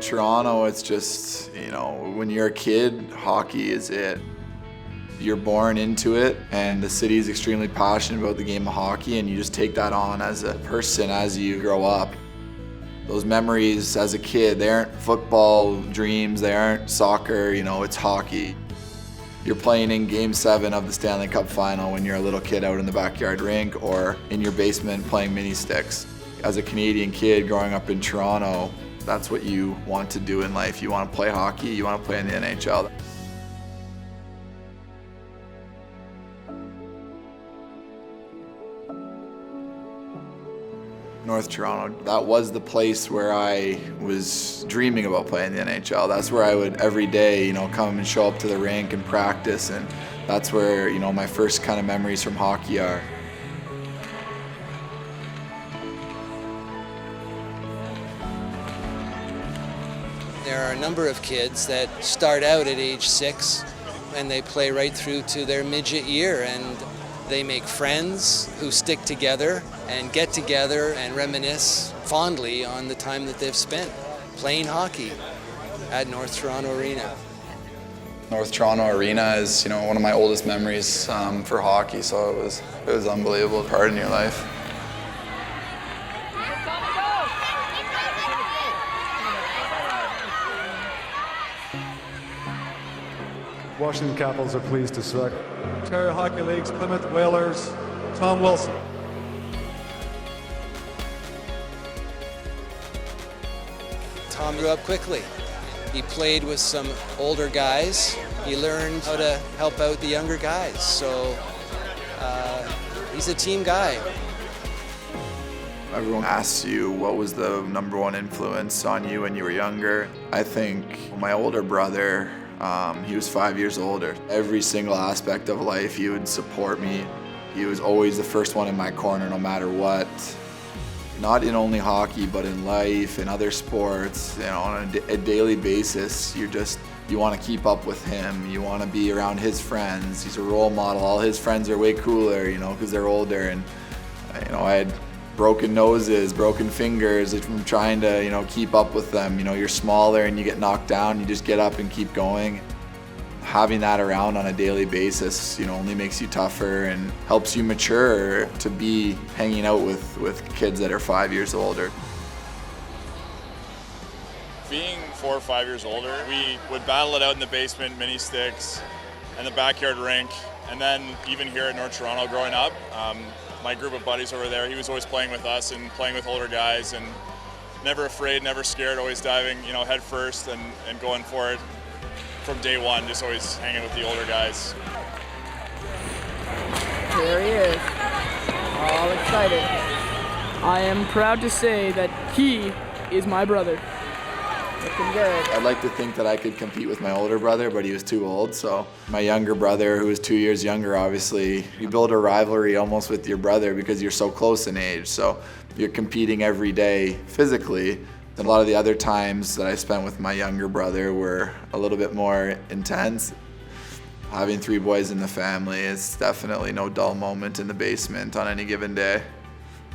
Toronto, it's just, when you're a kid, hockey is it. You're born into it, and the city is extremely passionate about the game of hockey, and you just take that on as a person as you grow up. Those memories as a kid, they aren't football dreams, they aren't soccer, it's hockey. You're playing in Game 7 of the Stanley Cup Final when you're a little kid out in the backyard rink or in your basement playing mini sticks. As a Canadian kid growing up in Toronto, that's what you want to do in life. You want to play hockey, you want to play in the NHL. North Toronto, that was the place where I was dreaming about playing the NHL. That's where I would every day, come and show up to the rink and practice, and that's where, my first kind of memories from hockey are. There are a number of kids that start out at age 6 and they play right through to their midget year, and they make friends who stick together and get together and reminisce fondly on the time that they've spent playing hockey at North Toronto Arena. North Toronto Arena is, one of my oldest memories for hockey, so it was unbelievable part in your life. Washington Capitals are pleased to select Ontario Hockey League's Plymouth Whalers, Tom Wilson. Tom grew up quickly. He played with some older guys. He learned how to help out the younger guys. So he's a team guy. Everyone asks you what was the number one influence on you when you were younger. I think my older brother, he was 5 years older. Every single aspect of life, he would support me. He was always the first one in my corner no matter what. Not in only hockey, but in life, in other sports, on a daily basis, you want to keep up with him. You want to be around his friends. He's a role model. All his friends are way cooler, because they're older. And, I had broken noses, broken fingers from trying to, keep up with them. You're smaller and you get knocked down, you just get up and keep going. Having that around on a daily basis, only makes you tougher and helps you mature to be hanging out with kids that are 5 years older. Being 4 or 5 years older, we would battle it out in the basement, mini sticks, and the backyard rink. And then even here at North Toronto growing up, my group of buddies over there, he was always playing with us and playing with older guys, and never afraid, never scared, always diving, head first and going for it from day one, just always hanging with the older guys. There he is, all excited. I am proud to say that he is my brother. Looking good. I'd like to think that I could compete with my older brother, but he was too old. So my younger brother, who was 2 years younger, obviously, you build a rivalry almost with your brother because you're so close in age. So you're competing every day physically. And a lot of the other times that I spent with my younger brother were a little bit more intense. Having 3 boys in the family is definitely no dull moment in the basement on any given day.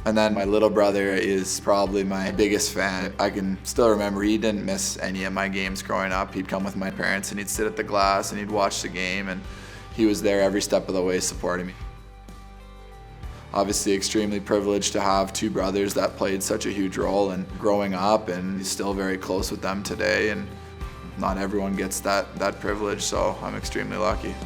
And then my little brother is probably my biggest fan. I can still remember he didn't miss any of my games growing up. He'd come with my parents and he'd sit at the glass and he'd watch the game, and he was there every step of the way supporting me. Obviously extremely privileged to have 2 brothers that played such a huge role in growing up, and he's still very close with them today, and not everyone gets that privilege, so I'm extremely lucky.